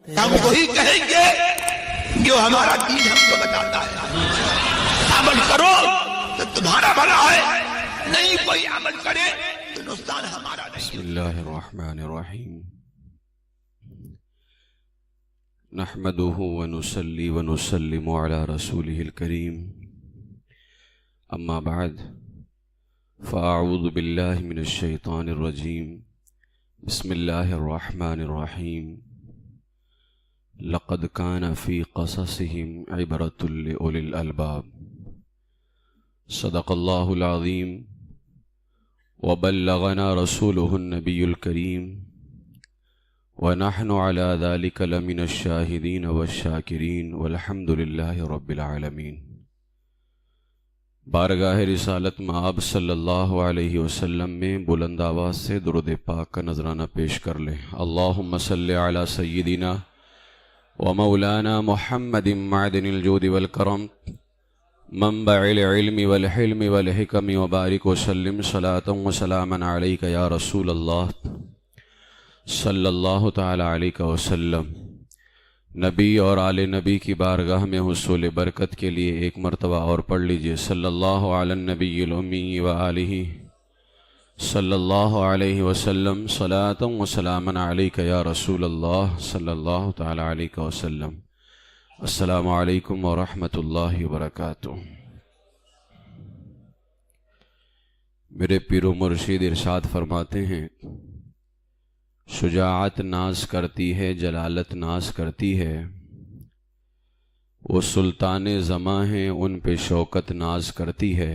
ہم وہی کہیں گے جو ہمارا دین ہم کو بتاتا ہے. عمل کرو تو تمہارا بھلا ہے، نہیں کوئی عمل کرے تو نقصان ہمارا نہیں. بسم اللہ الرحمن الرحیم. نحمده ونصلي ونسلم على رسوله الكريم. اما بعد فاعوذ باللہ من الشیطان الرجیم. بسم اللہ الرحمن الرحیم. لقد كان في قصصهم عبرة لأولي الألباب. صدق الله العظيم وبلغنا رسوله النبي الكريم ونحن على ذلك لمن الشاهدين والشاكرين والحمد لله رب العالمين. بارگاہ رسالت مآب صلی اللہ علیہ وسلم میں بلند آواز سے درود پاک کا نذرانہ پیش کر لیں. اللہم صلی علی سیدنا ومولانا محمد معدن الجود والکرم منبع العلم والحلم والحکم وبارک وسلم صلاة وسلاما علیک یا رسول اللہ صلی اللہ تعالی علیہ وسلم. نبی اور آل نبی کی بارگاہ میں حصول برکت کے لیے ایک مرتبہ اور پڑھ لیجئے صلی اللہ علی النبی الامی وآلہ صلی اللہ علیہ وسلم صلاۃ و سلاما علیک یا رسول اللہ صلی اللہ تعالی علیہ وسلم. السلام علیکم ورحمۃ اللہ وبرکاتہ. میرے پیر و مرشد ارشاد فرماتے ہیں شجاعت ناز کرتی ہے، جلالت ناز کرتی ہے، وہ سلطان زماں ہیں ان پہ شوکت ناز کرتی ہے.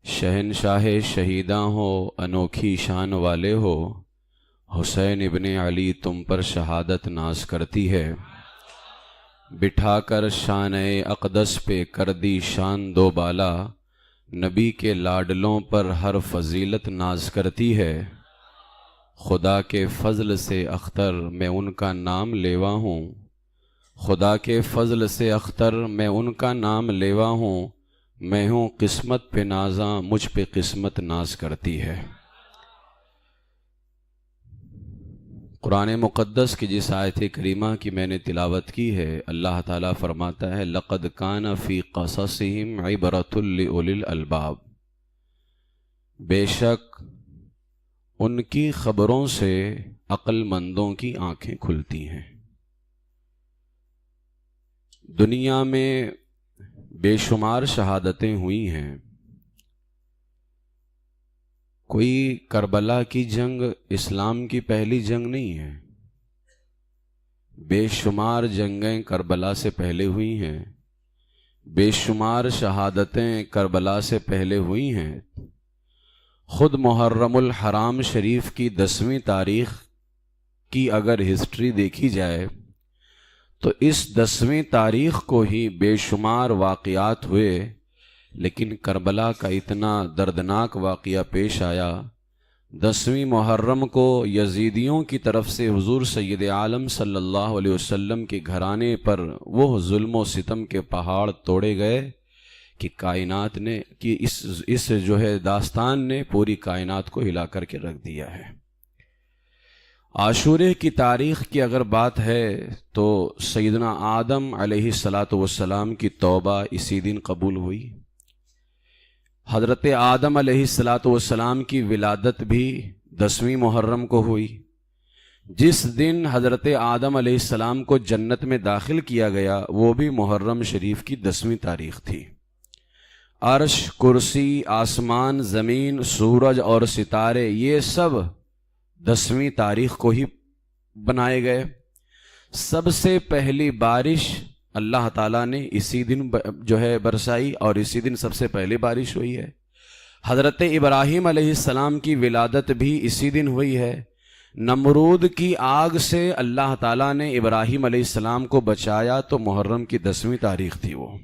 شہنشاہ شہیداں ہو، انوکھی شان والے ہو، حسین ابن علی تم پر شہادت ناز کرتی ہے. بٹھا کر شان اقدس پہ کر دی شان دو بالا، نبی کے لاڈلوں پر ہر فضیلت ناز کرتی ہے. خدا کے فضل سے اختر میں ان کا نام لیوا ہوں، خدا کے فضل سے اختر میں ان کا نام لیوا ہوں. میں ہوں قسمت پہ نازاں، مجھ پہ قسمت ناز کرتی ہے. قرآن مقدس کی جس آیت کریمہ کی میں نے تلاوت کی ہے، اللہ تعالیٰ فرماتا ہے لقد کان فی قصصہم عبرۃ لأولی الالباب. بے شک ان کی خبروں سے عقل مندوں کی آنکھیں کھلتی ہیں. دنیا میں بے شمار شہادتیں ہوئی ہیں. کوئی کربلا کی جنگ اسلام کی پہلی جنگ نہیں ہے. بے شمار جنگیں کربلا سے پہلے ہوئی ہیں، بے شمار شہادتیں کربلا سے پہلے ہوئی ہیں. خود محرم الحرام شریف کی 10ویں تاریخ کی اگر ہسٹری دیکھی جائے تو اس 10ویں تاریخ کو ہی بے شمار واقعات ہوئے، لیکن کربلا کا اتنا دردناک واقعہ پیش آیا. 10ویں محرم کو یزیدیوں کی طرف سے حضور سید عالم صلی اللہ علیہ وسلم کے گھرانے پر وہ ظلم و ستم کے پہاڑ توڑے گئے کہ کائنات نے کہ اس جو ہے داستان نے پوری کائنات کو ہلا کر کے رکھ دیا ہے. عاشورے کی تاریخ کی اگر بات ہے تو سیدنا آدم علیہ السلام کی توبہ اسی دن قبول ہوئی. حضرت آدم علیہ السلام کی ولادت بھی 10ویں محرم کو ہوئی. جس دن حضرت آدم علیہ السلام کو جنت میں داخل کیا گیا وہ بھی محرم شریف کی 10ویں تاریخ تھی. عرش، کرسی، آسمان، زمین، سورج اور ستارے یہ سب 10ویں تاریخ کو ہی بنائے گئے. سب سے پہلی بارش اللہ تعالیٰ نے اسی دن جو ہے برسائی اور اسی دن سب سے پہلی بارش ہوئی ہے. حضرت ابراہیم علیہ السلام کی ولادت بھی اسی دن ہوئی ہے. نمرود کی آگ سے اللہ تعالیٰ نے ابراہیم علیہ السلام کو بچایا تو محرم کی 10ویں تاریخ تھی وہ.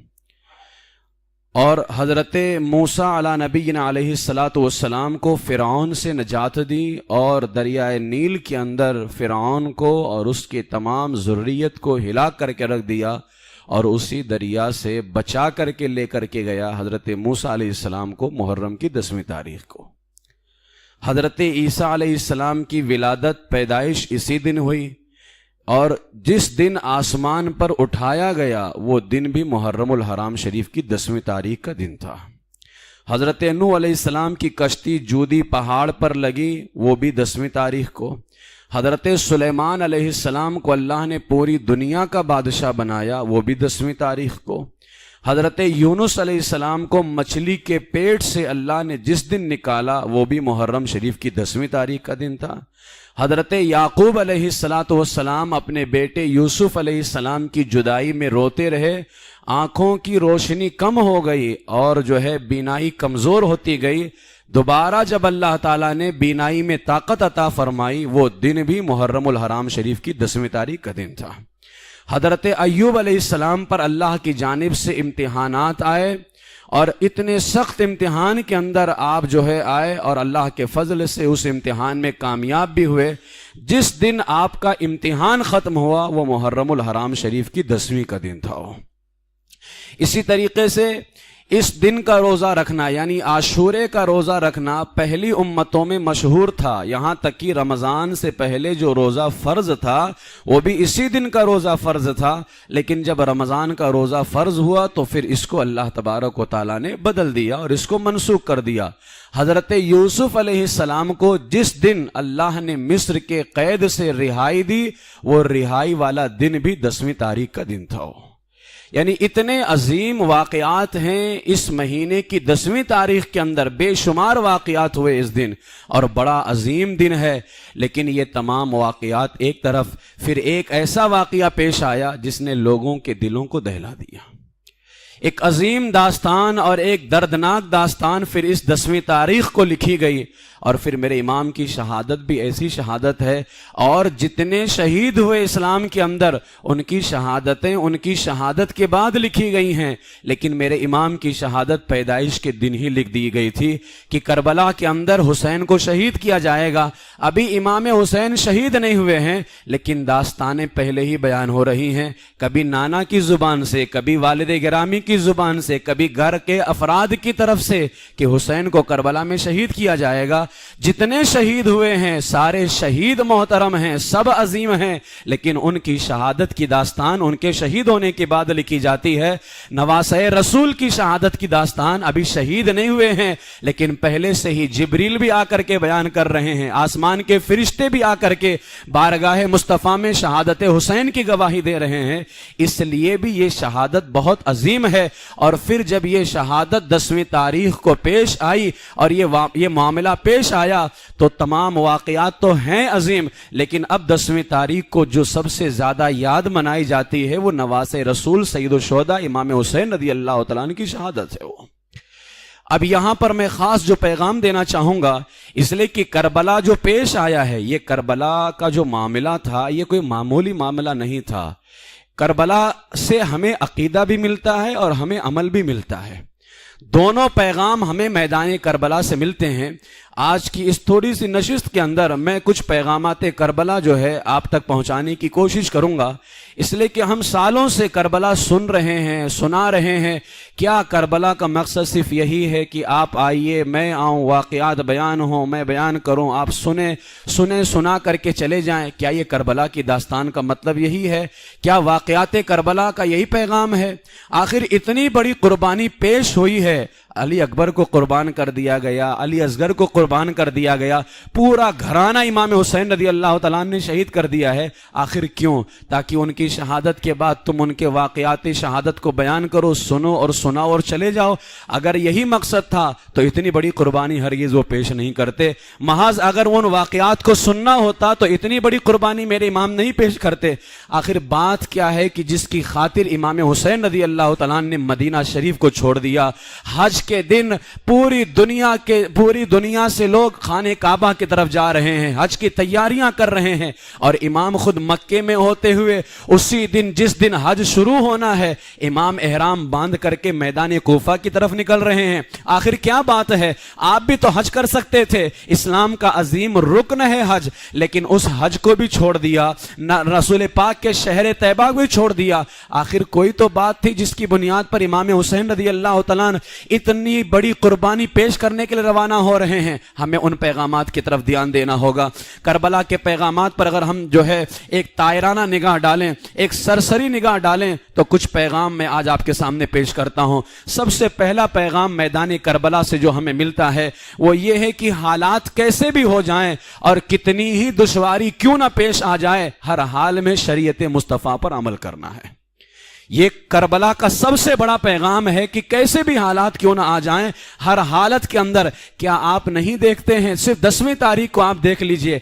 اور حضرت موسیٰ علیہ نبینا علیہ السلام کو فرعون سے نجات دی اور دریائے نیل کے اندر فرعون کو اور اس کے تمام ذریت کو ہلا کر کے رکھ دیا اور اسی دریا سے بچا کر کے لے کر کے گیا حضرت موسیٰ علیہ السلام کو محرم کی 10ویں تاریخ کو. حضرت عیسیٰ علیہ السلام کی ولادت پیدائش اسی دن ہوئی. اور جس دن آسمان پر اٹھایا گیا وہ دن بھی محرم الحرام شریف کی 10ویں تاریخ کا دن تھا۔ حضرت نوح علیہ السلام کی کشتی جودی پہاڑ پر لگی، وہ بھی 10ویں تاریخ کو۔ حضرت سلیمان علیہ السلام کو اللہ نے پوری دنیا کا بادشاہ بنایا، وہ بھی 10ویں تاریخ کو۔ حضرت یونس علیہ السلام کو مچھلی کے پیٹ سے اللہ نے جس دن نکالا وہ بھی محرم شریف کی 10ویں تاریخ کا دن تھا۔ حضرت یعقوب علیہ السلام اپنے بیٹے یوسف علیہ السلام کی جدائی میں روتے رہے، آنکھوں کی روشنی کم ہو گئی اور بینائی کمزور ہوتی گئی۔ دوبارہ جب اللہ تعالیٰ نے بینائی میں طاقت عطا فرمائی، وہ دن بھی محرم الحرام شریف کی 10ویں تاریخ کا دن تھا۔ حضرت ایوب علیہ السلام پر اللہ کی جانب سے امتحانات آئے اور اتنے سخت امتحان کے اندر آپ آئے اور اللہ کے فضل سے اس امتحان میں کامیاب بھی ہوئے۔ جس دن آپ کا امتحان ختم ہوا وہ محرم الحرام شریف کی 10ویں کا دن تھا۔ اسی طریقے سے اس دن کا روزہ رکھنا یعنی عاشورے کا روزہ رکھنا پہلی امتوں میں مشہور تھا، یہاں تک کہ رمضان سے پہلے جو روزہ فرض تھا وہ بھی اسی دن کا روزہ فرض تھا، لیکن جب رمضان کا روزہ فرض ہوا تو پھر اس کو اللہ تبارک و تعالیٰ نے بدل دیا اور اس کو منسوخ کر دیا۔ حضرت یوسف علیہ السلام کو جس دن اللہ نے مصر کے قید سے رہائی دی، وہ رہائی والا دن بھی 10ویں تاریخ کا دن تھا۔ یعنی اتنے عظیم واقعات ہیں اس مہینے کی 10ویں تاریخ کے اندر، بے شمار واقعات ہوئے اس دن، اور بڑا عظیم دن ہے۔ لیکن یہ تمام واقعات ایک طرف، پھر ایک ایسا واقعہ پیش آیا جس نے لوگوں کے دلوں کو دہلا دیا۔ ایک عظیم داستان اور ایک دردناک داستان پھر اس 10ویں تاریخ کو لکھی گئی، اور پھر میرے امام کی شہادت بھی ایسی شہادت ہے، اور جتنے شہید ہوئے اسلام کے اندر ان کی شہادتیں ان کی شہادت کے بعد لکھی گئی ہیں، لیکن میرے امام کی شہادت پیدائش کے دن ہی لکھ دی گئی تھی کہ کربلا کے اندر حسین کو شہید کیا جائے گا۔ ابھی امام حسین شہید نہیں ہوئے ہیں لیکن داستانیں پہلے ہی بیان ہو رہی ہیں، کبھی نانا کی زبان سے، کبھی والد گرامی کی زبان سے، کبھی گھر کے افراد کی طرف سے کہ حسین کو کربلا میں شہید کیا جائے گا۔ جتنے شہید ہوئے ہیں سارے شہید محترم ہیں، سب عظیم ہیں، لیکن ان کی شہادت کی داستان ان کے شہید ہونے کے بعد لکھی جاتی ہے۔ نواسۂ رسول کی شہادت کی داستان ابھی شہید نہیں ہوئے ہیں لیکن پہلے سے ہی جبریل بھی آ کر کے بیان کر رہے ہیں، آسمان کے فرشتے بھی آ کر کے بارگاہ مصطفیٰ میں شہادت حسین کی گواہی دے رہے ہیں۔ اس لیے بھی یہ شہادت بہت عظیم ہے۔ اور پھر جب یہ شہادت 10ویں تاریخ کو پیش آئی اور یہ معاملہ پیش آیا تو تمام واقعات تو ہیں عظیم، لیکن اب 10ویں تاریخ کو جو سب سے زیادہ یاد منائی جاتی ہے وہ نواز رسول سید الشہداء امام حسین رضی اللہ تعالیٰ عنہ کی شہادت ہے۔ وہ اب یہاں پر میں خاص جو پیغام دینا چاہوں گا، اس لیے کہ کربلا جو پیش آیا ہے، یہ کربلا کا جو معاملہ تھا یہ کوئی معمولی معاملہ نہیں تھا۔ کربلا سے ہمیں عقیدہ بھی ملتا ہے اور ہمیں عمل بھی ملتا ہے، دونوں پیغام ہمیں میدان کربلا سے ملتے ہیں۔ آج کی اس تھوڑی سی نشست کے اندر میں کچھ پیغامات کربلا آپ تک پہنچانے کی کوشش کروں گا، اس لیے کہ ہم سالوں سے کربلا سن رہے ہیں، سنا رہے ہیں۔ کیا کربلا کا مقصد صرف یہی ہے کہ آپ آئیے، میں آؤں، واقعات بیان ہوں، میں بیان کروں، آپ سنا کر کے چلے جائیں؟ کیا یہ کربلا کی داستان کا مطلب یہی ہے؟ کیا واقعات کربلا کا یہی پیغام ہے؟ آخر اتنی بڑی قربانی پیش ہوئی ہے، علی اکبر کو قربان کر دیا گیا، علی اصغر کو قربان کر دیا گیا، پورا گھرانہ امام حسین رضی اللہ تعالیٰ نے شہید کر دیا ہے۔ آخر کیوں؟ تاکہ ان کی شہادت کے بعد تم ان کے واقعات شہادت کو بیان کرو، سنو اور سناؤ اور چلے جاؤ۔ اگر یہی مقصد تھا تو اتنی بڑی قربانی ہرگز وہ پیش نہیں کرتے۔ محض اگر ان واقعات کو سننا ہوتا تو اتنی بڑی قربانی میرے امام نہیں پیش کرتے۔ آخر بات کیا ہے کہ جس کی خاطر امام حسین رضی اللہ تعالیٰ نے مدینہ شریف کو چھوڑ دیا، حج کے دن پوری دنیا سے لوگ خانہ کعبہ کی طرف جا رہے ہیں، حج کی تیاریاں کر رہے ہیں، اور امام خود مکے میں ہوتے ہوئے اسی دن جس دن حج شروع ہونا ہے امام احرام باندھ کر کے میدان کوفہ کی طرف نکل رہے ہیں۔ آخر کیا بات ہے؟ آپ بھی تو حج کر سکتے تھے، اسلام کا عظیم رکن ہے حج، لیکن اس حج کو بھی چھوڑ دیا، رسول پاک کے شہر طیبہ کو بھی چھوڑ دیا۔ آخر کوئی تو بات تھی جس کی بنیاد پر امام حسین رضی اللہ تعالیٰ اتنی بڑی قربانی پیش کرنے کے لیے روانہ ہو رہے ہیں۔ ہمیں ان پیغامات کی طرف دھیان دینا ہوگا۔ کربلا کے پیغامات پر اگر ہم جو ہے ایک طائرانہ نگاہ ڈالیں، ایک سرسری نگاہ ڈالیں، تو کچھ پیغام میں آج آپ کے سامنے پیش کرتا ہوں۔ سب سے پہلا پیغام میدان کربلا سے جو ہمیں ملتا ہے وہ یہ ہے کہ حالات کیسے بھی ہو جائیں اور کتنی ہی دشواری کیوں نہ پیش آ جائے، ہر حال میں شریعت مصطفیٰ پر عمل کرنا ہے۔ یہ کربلا کا سب سے بڑا پیغام ہے کہ کیسے بھی حالات کیوں نہ آ جائیں، ہر حالت کے اندر کیا آپ نہیں دیکھتے ہیں؟ صرف 10ویں تاریخ کو آپ دیکھ لیجئے،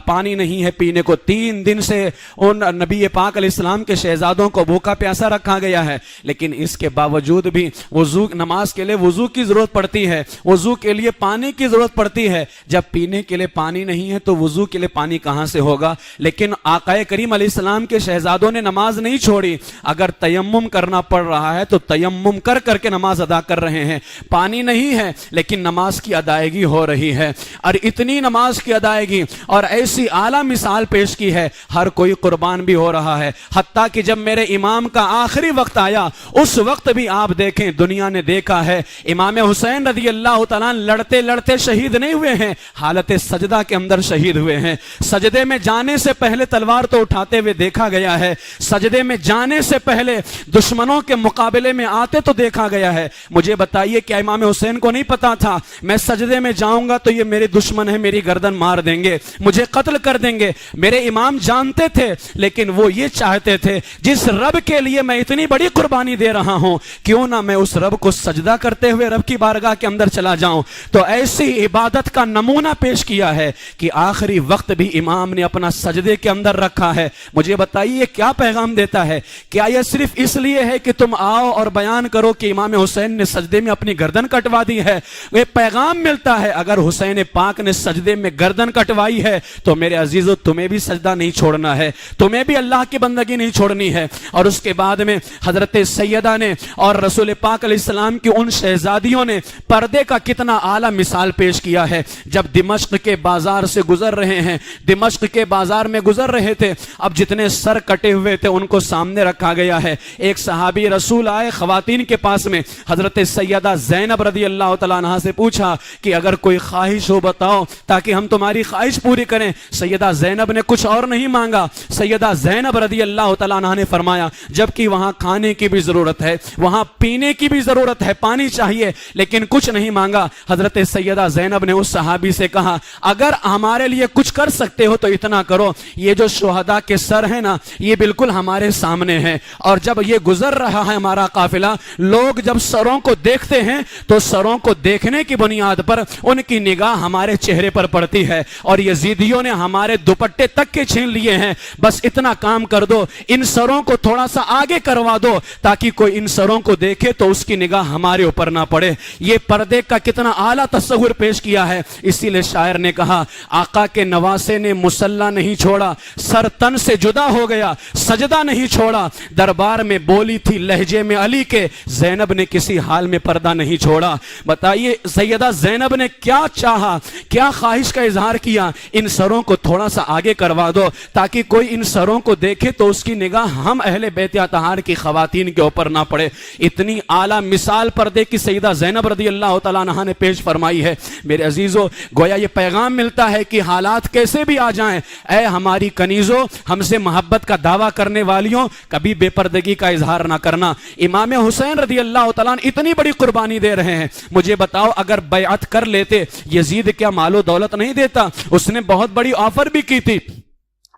پانی نہیں ہے پینے کو، 3 دن سے ان نبی پاک علیہ السلام کے شہزادوں کو بھوکا پیاسا رکھا گیا ہے، لیکن اس کے باوجود بھی وضو، نماز کے لیے وضو کی ضرورت پڑتی ہے، وضو کے لیے پانی کی ضرورت پڑتی ہے۔ جب پینے کے لیے پانی نہیں ہے تو وضو کے لیے پانی کہاں سے ہوگا؟ لیکن آقا کریم علیہ السلام کے شہزادوں نے نماز نہیں چھوڑی۔ اگر تیمم کرنا پڑ رہا ہے تو تیمم کر کر کے نماز ادا کر رہے ہیں۔ پانی نہیں ہے لیکن نماز کی ادائیگی ہو رہی ہے، اور اتنی نماز کی ادائیگی اور ایسی اعلیٰ مثال پیش کی ہے، ہر کوئی قربان بھی ہو رہا ہے۔ حتیٰ کہ جب میرے امام کا آخری وقت آیا، اس وقت بھی آپ دیکھیں، دنیا نے دیکھا ہے، امام حسین رضی اللہ تعالیٰ لڑتے لڑتے شہید نہیں ہوئے ہیں، حالت سجدہ کے اندر شہید ہوئے ہیں۔ سجدے میں جانے سے پہلے تلوار تو اٹھاتے ہوئے دیکھا گیا ہے، سجدے میں جانے سے پہلے دشمنوں کے مقابلے میں آتے تو دیکھا گیا ہے۔ مجھے بتائیے کیا امام حسین کو نہیں پتا تھا میں سجدے میں جاؤں گا تو یہ میرے دشمن ہیں، میری گردن مار دیں گے، مجھے قتل کر دیں گے؟ میرے امام جانتے تھے، لیکن وہ یہ چاہتے تھے جس رب کے لیے میں اتنی بڑی قربانی دے رہا ہوں، کیوں نہ میں اس رب کو سجدہ کرتے ہوئے رب کی بارگاہ کے اندر چلا جاؤں۔ تو ایسی عبادت کا نمونہ پیش کیا ہے کہ آخری وقت بھی امام نے اپنا سجدے کے اندر رکھا ہے۔ مجھے بتائیے یہ کیا پیغام دیتا ہے؟ کیا یہ صرف اس لیے ہے کہ تم آؤ اور بیان کرو کہ امام حسین نے سجدے میں اپنی گردن کٹوا دی ہے؟ یہ پیغام ملتا ہے اگر حسین پاک نے سجدے میں گردن کٹوائی ہے تو میرے عزیزو تمہیں بھی سجدہ نہیں چھوڑنا ہے، تمہیں بھی اللہ کی بندگی نہیں چھوڑنی ہے۔ اور اس کے بعد میں حضرت سیدہ نے اور رسول پاک علیہ السلام کی ان شہزادیوں نے پردے کا کتنا اعلیٰ مثال پیش کیا ہے۔ جب دمشق کے بازار سے گزر رہے ہیں، دمشق کے بازار میں گزر رہے تھے، اب جتنے سر کٹے ہوئے تھے ان کو سامنے رکھا گیا ہے۔ ایک صحابی رسول آئے خواتین کے پاس میں، حضرت سیدہ زینب رضی اللہ تعالیٰ عنہ سے پوچھا کہ اگر کوئی خواہش ہو بتاؤ تاکہ ہم تمہاری خواہش پوری کریں۔ سیدہ زینب نے کچھ اور نہیں مانگا۔ سیدہ زینب رضی اللہ تعالیٰ عنہ نے فرمایا جبکہ وہاں کھانے کی بھی ضرورت ہے، وہاں پینے کی بھی ضرورت ہے، پانی چاہیے، لیکن کچھ نہیں مانگا۔ حضرت سیدہ زینب نے اس صحابی سے کہا اگر ہمارے لیے کچھ کر سکتے ہو تو اتنا کرو، یہ جو شہداء کے سر ہیں نا یہ بالکل ہمارے سامنے ہیں، اور جب یہ گزر رہا ہے ہمارا قافلہ، لوگ جب سروں کو دیکھتے ہیں تو سروں کو دیکھنے کی بنیاد پر ان کی نگاہ ہمارے چہرے پر پڑتی ہے، اور یزیدیوں نے ہمارے دوپٹے تک کے چھین لیے ہیں۔ بس اتنا کام کر دو، ان سروں کو تھوڑا سا آگے کروا دو تاکہ کوئی ان سروں کو دیکھے تو اس کی نگاہ ہمارے اوپر نہ پڑے۔ یہ پردے کا کتنا اعلیٰ تصور پیش کیا ہے۔ اسی لیے شاعر نے کہا آقا کے نواسے نے مصلی نہیں چھوڑا، سر تن سے جدا ہو گیا، سجدہ نہیں چھوڑا، دربار میں بولی تھی لہجے میں علی کے، زینب نے کسی حال میں پردہ نہیں چھوڑا۔ بتائیے سیدہ زینب نے کیا چاہا، کیا خواہش کا اظہار کیا؟ ان سروں کو تھوڑا سا آگے کروا دو تاکہ کوئی ان سروں کو دیکھے تو اس کی نگاہ ہم اہل بیت اطہار کی خواتین کے اوپر نہ پڑے۔ اتنی اعلیٰ مثال پردے کی سیدہ زینب رضی اللہ تعالیٰ عنہ نے پیش فرمائی ہے۔ میرے عزیزو گویا یہ پیغام ملتا ہے کہ حالات کیسے بھی آ جائیں، اے ہماری کنیزوں، ہم سے محبت کا دعویٰ کرنے والیوں، کبھی بے پردگی کا اظہار نہ کرنا۔ امام حسین رضی اللہ تعالیٰ عنہ اتنی بڑی قربانی دے رہے ہیں، مجھے بتاؤ اگر بیعت کر لیتے یزید کیا مال و دولت نہیں دیتا؟ اس نے بہت بڑی آفر بھی کی تھی۔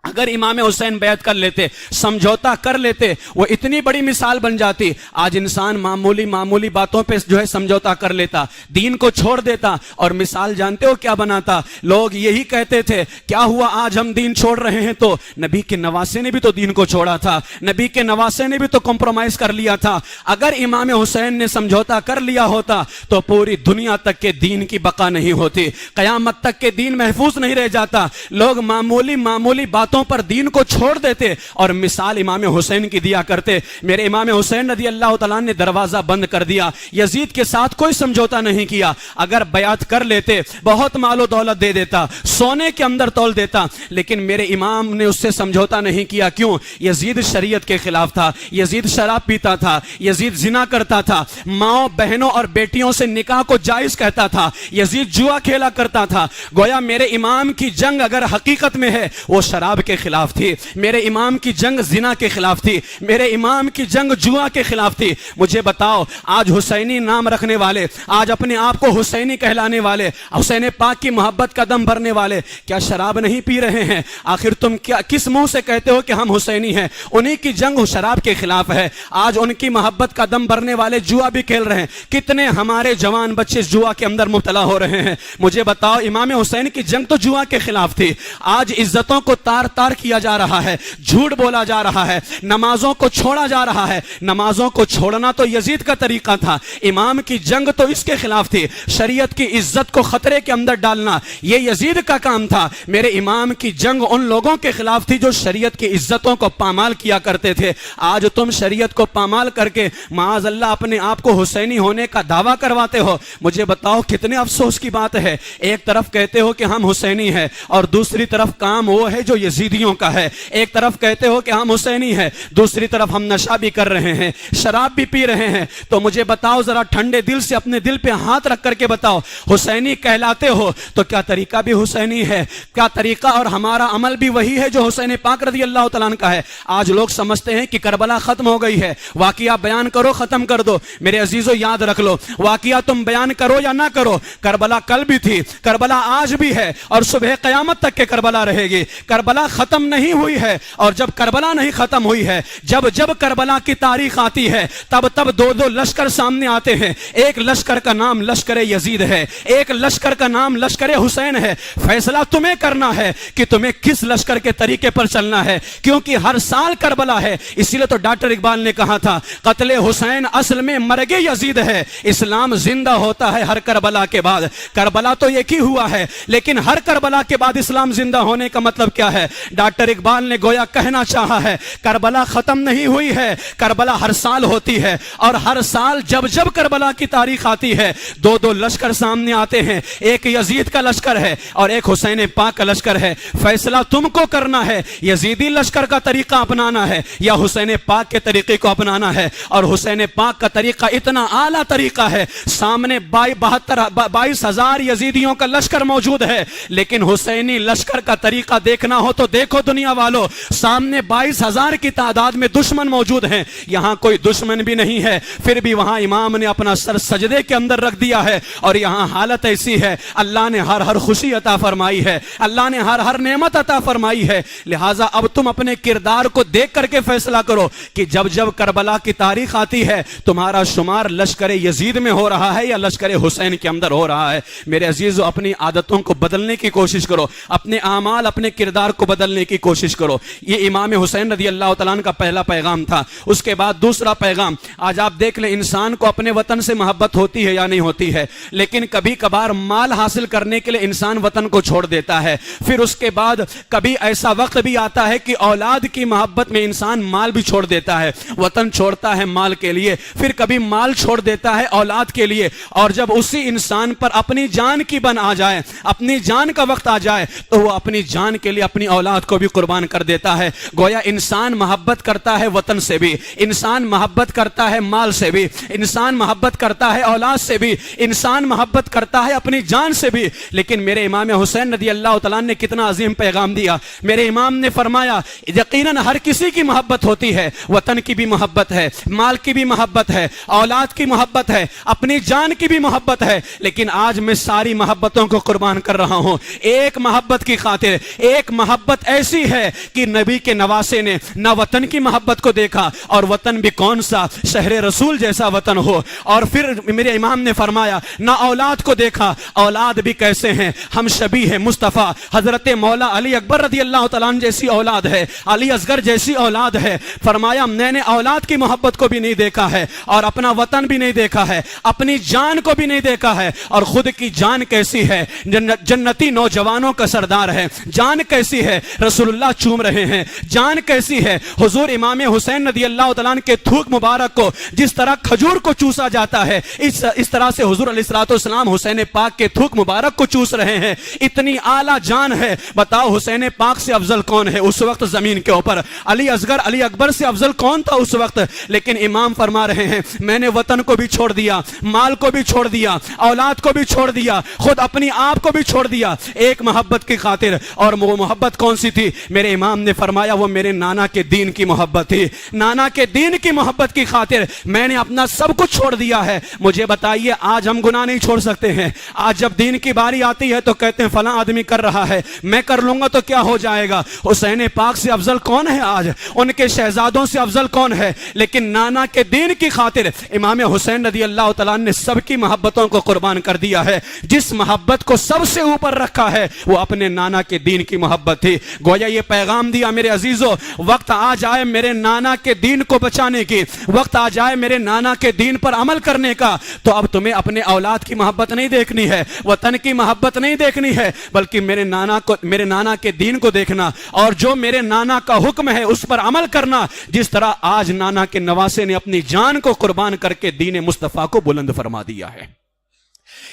اگر امام حسین بیعت کر لیتے، سمجھوتا کر لیتے، وہ اتنی بڑی مثال بن جاتی۔ آج انسان معمولی باتوں پہ جو ہے سمجھوتا کر لیتا، دین کو چھوڑ دیتا، اور مثال جانتے ہو کیا بناتا؟ لوگ یہی کہتے تھے کیا ہوا آج ہم دین چھوڑ رہے ہیں؟ تو نبی کے نواسے نے بھی تو دین کو چھوڑا تھا، نبی کے نواسے نے بھی تو کمپرومائز کر لیا تھا۔ اگر امام حسین نے سمجھوتا کر لیا ہوتا تو پوری دنیا تک کے دین کی بقا نہیں ہوتی، قیامت تک کے دین محفوظ نہیں رہ جاتا۔ لوگ معمولی باتوں عزتوں پر دین کو چھوڑ دیتے اور مثال امام حسین کی دیا کرتے. میرے امام حسین رضی اللہ تعالیٰ نے دروازہ بند کر دیا, یزید کے ساتھ کوئی سمجھوتا نہیں کیا. اگر بیعت کر لیتے بہت مال و دولت دے دیتا, سونے کے اندر تول دیتا, لیکن میرے امام نے اس سے سمجھوتا نہیں کیا. کیوں؟ یزید شریعت کے خلاف تھا, یزید شراب پیتا تھا, یزید زنا کرتا تھا, ماؤں بہنوں اور بیٹیوں سے نکاح کو جائز کہتا تھا, یزید جوا کھیلا کرتا تھا. گویا میرے امام کی جنگ اگر حقیقت میں ہے وہ شراب کے خلاف تھی, میرے امام کی جنگ زنا کے خلاف تھی, میرے امام کی جنگ جوا کے خلاف تھی. مجھے بتاؤ, آج حسینی نام رکھنے والے, آج اپنے آپ کو حسینی کہلانے والے, حسین پاک کی محبت کا دم بھرنے والے, کیا شراب نہیں پی رہے ہیں؟ آخر تم کیا کس منہ سے کہتے ہو کہ ہم حسینی ہیں؟ انہی کی جنگ شراب کے خلاف ہے. آج ان کی محبت کا دم بھرنے والے جوا بھی کھیل رہے ہیں. کتنے ہمارے جوان بچے جوا کے اندر مبتلا ہو رہے ہیں. مجھے بتاؤ, امام حسین کی جنگ تو جوا کے خلاف تھی. آج عزتوں کو تار تار کیا جا رہا ہے, جھوٹ بولا جا رہا ہے, نمازوں کو چھوڑا جا رہا ہے. نمازوں کو چھوڑنا تو یزید کا طریقہ تھا, امام کی جنگ تو اس کے خلاف تھی. شریعت کی عزت کو خطرے کے اندر ڈالنا یہ یزید کا کام تھا. میرے امام کی جنگ ان لوگوں کے خلاف تھی جو شریعت کی عزتوں کو پامال کیا کرتے تھے. آج تم شریعت کو پامال کر کے معاذ اللہ اپنے آپ کو حسینی ہونے کا دعویٰ کرواتے ہو. مجھے بتاؤ کتنے افسوس کی بات ہے. ایک طرف کہتے ہو کہ ہم حسینی ہیں اور دوسری طرف کام وہ ہے جو یزیدیوں کا ہے. ایک طرف کہتے ہو کہ ہم حسینی ہیں, دوسری طرف ہم نشہ بھی کر رہے ہیں, شراب بھی پی رہے ہیں. تو مجھے بتاؤ ذرا ٹھنڈے دل سے اپنے دل پہ ہاتھ رکھ کر کے بتاؤ, حسینی کہلاتے ہو تو کیا طریقہ بھی حسینی ہے؟ کیا طریقہ اور ہمارا عمل بھی وہی ہے جو حسین پاک رضی اللہ تعالیٰ عنہ کا ہے؟ آج لوگ سمجھتے ہیں کہ کربلا ختم ہو گئی ہے, واقعہ بیان کرو ختم کر دو. میرے عزیزو یاد رکھ لو, واقعہ تم بیان کرو یا نہ کرو, کربلا کل بھی تھی, کربلا آج بھی ہے اور صبح قیامت تک کے کربلا رہے گی. کربلا ختم نہیں ہوئی ہے, اور جب کربلا نہیں ختم ہوئی ہے, جب جب کربلا کی تاریخ آتی ہے تب تب دو دو لشکر سامنے آتے ہیں. ایک لشکر کا نام لشکر یزید ہے, ایک لشکر کا نام لشکر حسین ہے. فیصلہ تمہیں کرنا ہے کہ تمہیں کس لشکر کے طریقے پر چلنا ہے, کیونکہ ہر سال کربلا ہے. اسی لیے تو ڈاکٹر اقبال نے کہا تھا قتل حسین اصل میں مرگ یزید ہے, اسلام زندہ ہوتا ہے ہر کربلا کے بعد. کربلا تو ایک ہی ہوا ہے, لیکن ہر کربلا کے بعد اسلام زندہ ہونے کا مطلب کیا ہے؟ ڈاکٹر اقبال نے گویا کہنا چاہا ہے کربلا ختم نہیں ہوئی ہے, کربلا ہر سال ہوتی ہے, اور ہر سال جب جب کربلا کی تاریخ آتی ہے دو دو لشکر سامنے آتے ہیں. ایک یزید کا لشکر ہے اور ایک حسین پاک کا لشکر ہے. فیصلہ تم کو کرنا ہے, یزیدی لشکر کا طریقہ اپنانا ہے یا حسین پاک کے طریقے کو اپنانا ہے. اور حسین پاک کا طریقہ اتنا اعلیٰ طریقہ ہے, سامنے 22,000 یزیدیوں کا لشکر موجود ہے, لیکن حسینی لشکر کا طریقہ دیکھنا ہو تو دیکھو دنیا والو, سامنے 22,000 کی تعداد میں دشمن موجود ہیں. یہاں کوئی دشمن بھی نہیں ہے, پھر بھی وہاں امام نے اپنا سر سجدے کے اندر رکھ دیا ہے. اور یہاں حالت ایسی ہے, اللہ نے ہر خوشی عطا فرمائی ہے, اللہ نے ہر نعمت عطا فرمائی ہے. لہٰذا اب تم اپنے کردار کو دیکھ کر کے فیصلہ کرو کہ جب جب کربلا کی تاریخ آتی ہے تمہارا شمار لشکر یزید میں ہو رہا ہے یا لشکر حسین کے اندر ہو رہا ہے. میرے عزیزو, اپنی عادتوں کو بدلنے کی کوشش کرو, اپنے اعمال اپنے کردار کو بدلنے کی کوشش کرو. یہ امام حسین رضی اللہ تعالیٰ عنہ کا پہلا پیغام تھا. اس کے بعد دوسرا پیغام, آج آپ دیکھ لیں انسان کو اپنے وطن سے محبت ہوتی ہے یا نہیں ہوتی ہے, لیکن کبھی کبھار مال حاصل کرنے کے لیے انسان وطن کو چھوڑ دیتا ہے. پھر اس کے بعد کبھی ایسا وقت بھی آتا ہے کہ اولاد کی محبت میں انسان مال بھی چھوڑ دیتا ہے, وطن چھوڑتا ہے مال کے لیے, پھر کبھی مال چھوڑ دیتا ہے اولاد کے لیے. اور جب اسی انسان پر اپنی جان کی بن آ جائے, اپنی جان کا وقت آ جائے, تو وہ اپنی جان کے لیے اپنی اولاد کو بھی قربان کر دیتا ہے. گویا انسان محبت کرتا ہے وطن سے بھی, انسان محبت کرتا ہے مال سے بھی, انسان محبت کرتا ہے اولاد سے بھی, انسان محبت کرتا ہے اپنی جان سے بھی. لیکن میرے امام حسین رضی اللہ تعالیٰ نے کتنا عظیم پیغام دیا. میرے امام نے فرمایا یقیناً ہر کسی کی محبت ہوتی ہے, وطن کی بھی محبت ہے, مال کی بھی محبت ہے, اولاد کی محبت ہے, اپنی جان کی بھی محبت ہے, لیکن آج میں ساری محبتوں کو قربان کر رہا ہوں ایک محبت کی خاطر. ایک محبت ایسی ہے کہ نبی کے نواسے نے نہ وطن کی محبت کو دیکھا, اور وطن بھی کون سا, شہر رسول جیسا وطن ہو. اور پھر میرے امام نے فرمایا نہ اولاد کو دیکھا, اولاد بھی کیسے ہیں, ہم شبیہ ہیں مصطفیٰ حضرت مولا علی اکبر رضی اللہ تعالیٰ عنہ جیسی اولاد ہے, علی اصغر جیسی اولاد ہے. فرمایا میں نے اولاد کی محبت کو بھی نہیں دیکھا ہے, اور اپنا وطن بھی نہیں دیکھا ہے, اپنی جان کو بھی نہیں دیکھا ہے. اور خود کی جان کیسی ہے, جنتی نوجوانوں کا سردار ہے, جان کیسی ہے, ہے, رسول اللہ چوم رہے ہیں. جان کیسی ہے, حضور امام حسین رضی اللہ تعالیٰ عنہ کے تھوک مبارک کو جس طرح کھجور کو چوسا جاتا ہے, اس طرح سے حضور علیہ الصلوۃ والسلام حسین پاک کے تھوک مبارک کو چوس رہے ہیں. اتنی اعلیٰ جان ہے. بتاؤ حسین پاک سے افضل کون ہے اس وقت زمین کے اوپر؟ علی اصغر, علی اکبر سے افضل کون تھا اس وقت؟ لیکن امام فرما رہے ہیں میں نے وطن کو بھی چھوڑ دیا, مال کو بھی چھوڑ دیا, اولاد کو بھی چھوڑ دیا, خود اپنی آپ کو بھی چھوڑ دیا, ایک محبت کی خاطر. اور وہ محبت کون سی تھی؟ میرے امام نے فرمایا وہ میرے نانا کے دین کی محبت تھی. نانا کے دین کی محبت کی خاطر میں نے اپنا سب کچھ چھوڑ دیا ہے. مجھے بتائیے آج ہم گناہ نہیں چھوڑ سکتے ہیں؟ آج جب دین کی باری آتی ہے تو کہتے ہیں فلاں آدمی کر رہا ہے, میں کر لوں گا تو کیا ہو جائے گا؟ حسین پاک سے افضل کون ہے آج؟ ان کے شہزادوں سے افضل کون ہے؟ لیکن نانا کے دین کی خاطر امام حسین رضی اللہ تعالیٰ نے سب کی محبتوں کو قربان کر دیا ہے. جس محبت کو سب سے اوپر رکھا ہے وہ اپنے نانا کے دین کی محبت تھی. گویا یہ پیغام دیا میرے عزیزو, وقت آ جائے میرے نانا کے دین کو بچانے کی, وقت آ جائے میرے نانا کے دین پر عمل کرنے کا, تو اب تمہیں اپنے اولاد کی محبت نہیں دیکھنی ہے, وطن کی محبت نہیں دیکھنی ہے, بلکہ میرے نانا کے دین کو دیکھنا, اور جو میرے نانا کا حکم ہے اس پر عمل کرنا. جس طرح آج نانا کے نواسے نے اپنی جان کو قربان کر کے دین مصطفیٰ کو بلند فرما دیا ہے.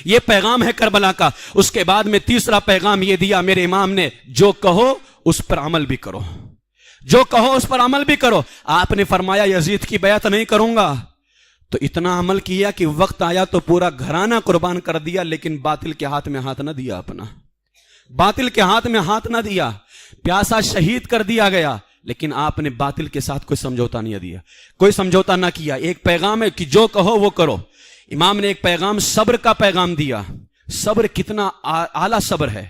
یہ پیغام ہے کربلا کا. اس کے بعد میں تیسرا پیغام یہ دیا میرے امام نے, جو کہو اس پر عمل بھی کرو, جو کہو اس پر عمل بھی کرو. آپ نے فرمایا یزید کی بیعت نہیں کروں گا, تو اتنا عمل کیا کہ وقت آیا تو پورا گھرانہ قربان کر دیا, لیکن باطل کے ہاتھ میں ہاتھ نہ دیا, اپنا باطل کے ہاتھ میں ہاتھ نہ دیا. پیاسا شہید کر دیا گیا, لیکن آپ نے باطل کے ساتھ کوئی سمجھوتا نہیں دیا, کوئی سمجھوتا نہ کیا. ایک پیغام ہے کہ جو کہو وہ کرو. امام نے ایک پیغام صبر کا پیغام دیا. صبر کتنا اعلیٰ صبر ہے.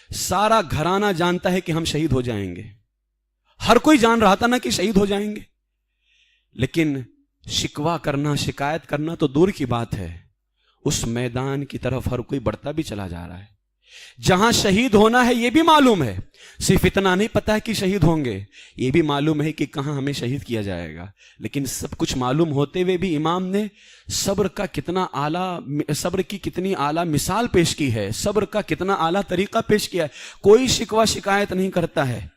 سارا گھرانہ جانتا ہے کہ ہم شہید ہو جائیں گے, ہر کوئی جان رہا تھا نا کہ شہید ہو جائیں گے, لیکن شکوہ کرنا, شکایت کرنا تو دور کی بات ہے. اس میدان کی طرف ہر کوئی بڑھتا بھی چلا جا رہا ہے. جہاں شہید ہونا ہے یہ بھی معلوم ہے, صرف اتنا نہیں پتا ہے کہ شہید ہوں گے, یہ بھی معلوم ہے کہ کہاں ہمیں شہید کیا جائے گا. لیکن سب کچھ معلوم ہوتے ہوئے بھی امام نے صبر کا کتنا اعلیٰ, صبر کی کتنی اعلیٰ مثال پیش کی ہے, صبر کا کتنا اعلیٰ طریقہ پیش کیا ہے. کوئی شکوہ شکایت نہیں کرتا ہے,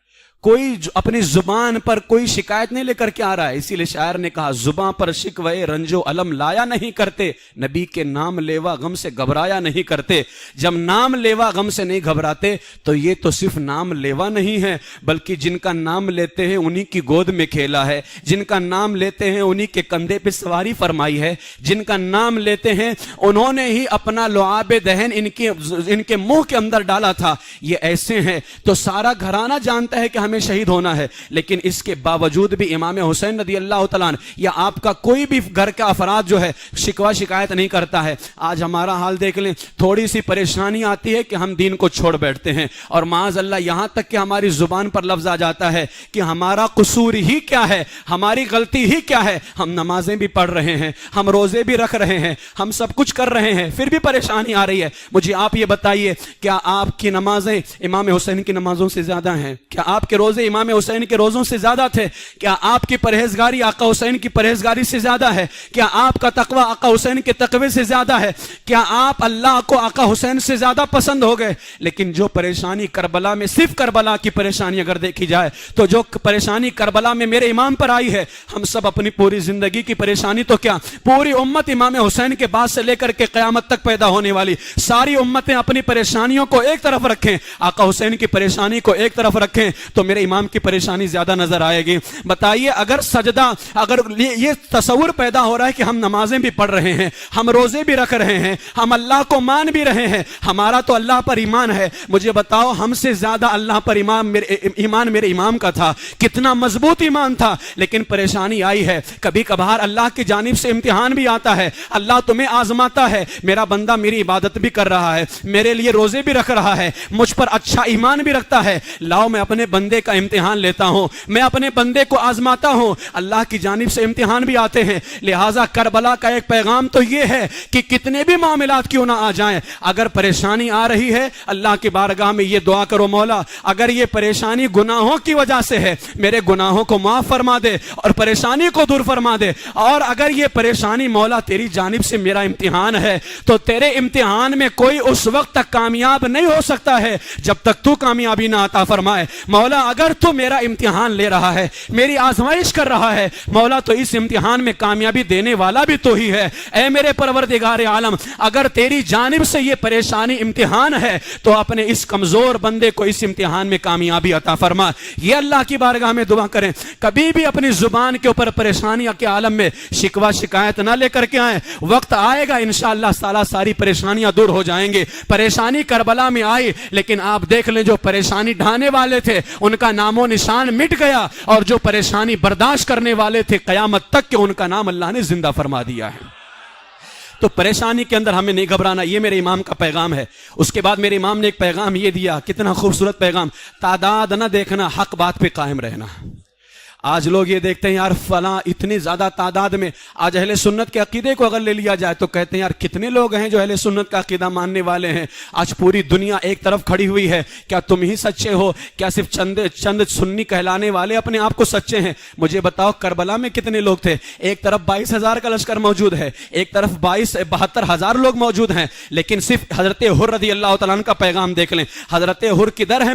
کوئی اپنی زبان پر کوئی شکایت نہیں لے کر کے آ رہا ہے. اسی لیے شاعر نے کہا زبان پر شکوے رنج و علم لایا نہیں کرتے, نبی کے نام لیوا غم سے گھبرایا نہیں کرتے. جب نام لیوا غم سے نہیں گھبراتے تو یہ تو صرف نام لیوا نہیں ہے, بلکہ جن کا نام لیتے ہیں انہی کی گود میں کھیلا ہے, جن کا نام لیتے ہیں انہی کے کندھے پہ سواری فرمائی ہے, جن کا نام لیتے ہیں انہوں نے ہی اپنا لعاب دہن ان کے منہ کے اندر ڈالا تھا. یہ ایسے ہیں. تو سارا گھرانہ جانتا ہے کہ ہمیں شہید ہونا ہے, لیکن اس کے باوجود بھی امام حسین رضی اللہ تعالیٰ عنہ یا آپ کا کوئی بھی گھر کا افراد جو ہے شکوہ شکایت نہیں کرتا ہے. آج ہمارا حال دیکھ لیں, تھوڑی سی پریشانی آتی ہے کہ ہم دین کو چھوڑ بیٹھتے ہیں, اور معاذ اللہ یہاں تک کہ ہماری زبان پر لفظ آ جاتا ہے کہ ہمارا قصور ہی کیا ہے, ہماری غلطی ہی کیا ہے. ہم نمازیں بھی پڑھ رہے ہیں, ہم روزے بھی رکھ رہے ہیں, ہم سب کچھ کر رہے ہیں, پھر بھی پریشانی آ رہی ہے. مجھے آپ یہ بتائیے, کیا آپ کی نمازیں امام حسین کی نمازوں سے زیادہ ہیں؟ کیا آپ کے روزے امام حسین کے روزوں سے زیادہ تھے؟ کیا آپ کی پرہیزگاری آقا حسین کی پرہیزگاری سے زیادہ ہے؟ کیا آپ کا تقوی آقا حسین کے تقوی سے زیادہ ہے؟ کیا آپ اللہ کو آقا حسین سے زیادہ پسند ہو گئے؟ لیکن جو پریشانی کربلا میں, صرف کربلا کی پریشانی اگر دیکھی جائے تو جو پریشانی کربلا میں میرے امام پر آئی ہے, ہم سب اپنی پوری زندگی کی پریشانی تو کیا, پوری امت امام حسین کے بعد سے لے کر کے قیامت تک پیدا ہونے والی ساری امتیں اپنی پریشانیوں کو ایک طرف رکھیں, آقا حسین کی پریشانی کو ایک طرف رکھیں, تو میرے امام کی پریشانی زیادہ نظر آئے گی. بتائیے اگر سجدہ, اگر یہ تصور پیدا ہو رہا ہے کہ ہم نمازیں بھی پڑھ رہے ہیں, ہم روزے بھی رکھ رہے ہیں, ہم اللہ کو مان بھی رہے ہیں, ہمارا تو اللہ پر ایمان ہے, مجھے بتاؤ ہم سے زیادہ اللہ پر ایمان میرے امام کا تھا, کتنا مضبوط ایمان تھا. لیکن پریشانی آئی ہے, کبھی کبھار اللہ کی جانب سے امتحان بھی آتا ہے, اللہ تمہیں آزماتا ہے, میرا بندہ میری عبادت بھی کر رہا ہے, میرے لیے روزے بھی رکھ رہا ہے, مجھ پر اچھا ایمان بھی رکھتا ہے, لاؤ میں اپنے بندے کا امتحان لیتا ہوں، میں اپنے بندے کو آزماتا ہوں، اللہ کی جانب سے امتحان بھی آتے ہیں۔ لہٰذا کربلا کا ایک پیغام تو یہ ہے کہ کتنے بھی معاملات کیوں نہ آ جائیں، اگر پریشانی آ رہی ہے اللہ کی بارگاہ میں یہ دعا کرو، مولا اگر یہ پریشانی گناہوں کی وجہ سے ہے میرے گناہوں کو معاف فرما دے اور پریشانی کو دور فرما دے، اور اگر یہ پریشانی مولا تیری جانب سے میرا امتحان ہے تو تیرے امتحان میں کوئی اس وقت تک کامیاب نہیں ہو سکتا ہے جب تک تو کامیابی نہ عطا فرمائے۔ مولا اگر تو میرا امتحان لے رہا ہے، میری آزمائش کر رہا ہے، مولا تو اس امتحان میں کامیابی دینے والا بھی تو ہی ہے۔ اے میرے پروردگار عالم، اگر تیری جانب سے یہ پریشانی امتحان ہے تو اپنے اس کمزور بندے کو اس امتحان میں کامیابی عطا فرما۔ یہ اللہ کی بارگاہ میں دعا کریں۔ کبھی بھی اپنی زبان کے اوپر پریشانیاں کے عالم میں شکوہ شکایت نہ لے کر کے آئیں، وقت آئے گا انشاءاللہ تعالیٰ ساری پریشانیاں دور ہو جائیں گے۔ پریشانی کربلا میں آئی لیکن آپ دیکھ لیں جو پریشانی ڈھانے والے تھے ان کا نام و نشان مٹ گیا، اور جو پریشانی برداشت کرنے والے تھے قیامت تک کہ ان کا نام اللہ نے زندہ فرما دیا ہے۔ تو پریشانی کے اندر ہمیں نہیں گھبرانا، یہ میرے امام کا پیغام ہے۔ اس کے بعد میرے امام نے ایک پیغام یہ دیا، کتنا خوبصورت پیغام، تعداد نہ دیکھنا، حق بات پہ قائم رہنا۔ آج لوگ یہ دیکھتے ہیں یار فلاں اتنی زیادہ تعداد میں، آج اہل سنت کے عقیدے کو اگر لے لیا جائے تو کہتے ہیں یار کتنے لوگ ہیں جو اہل سنت کا عقیدہ ماننے والے ہیں، آج پوری دنیا ایک طرف کھڑی ہوئی ہے، کیا تم ہی سچے ہو؟ کیا صرف چند سنی کہلانے والے اپنے آپ کو سچے ہیں؟ مجھے بتاؤ کربلا میں کتنے لوگ تھے؟ ایک طرف 22,000 کا لشکر موجود ہے، ایک طرف 72,000 لوگ موجود ہیں، لیکن صرف حضرت حر رضی اللہ تعالیٰ عنہ کا پیغام دیکھ لیں۔ حضرت حر کدھر ہیں؟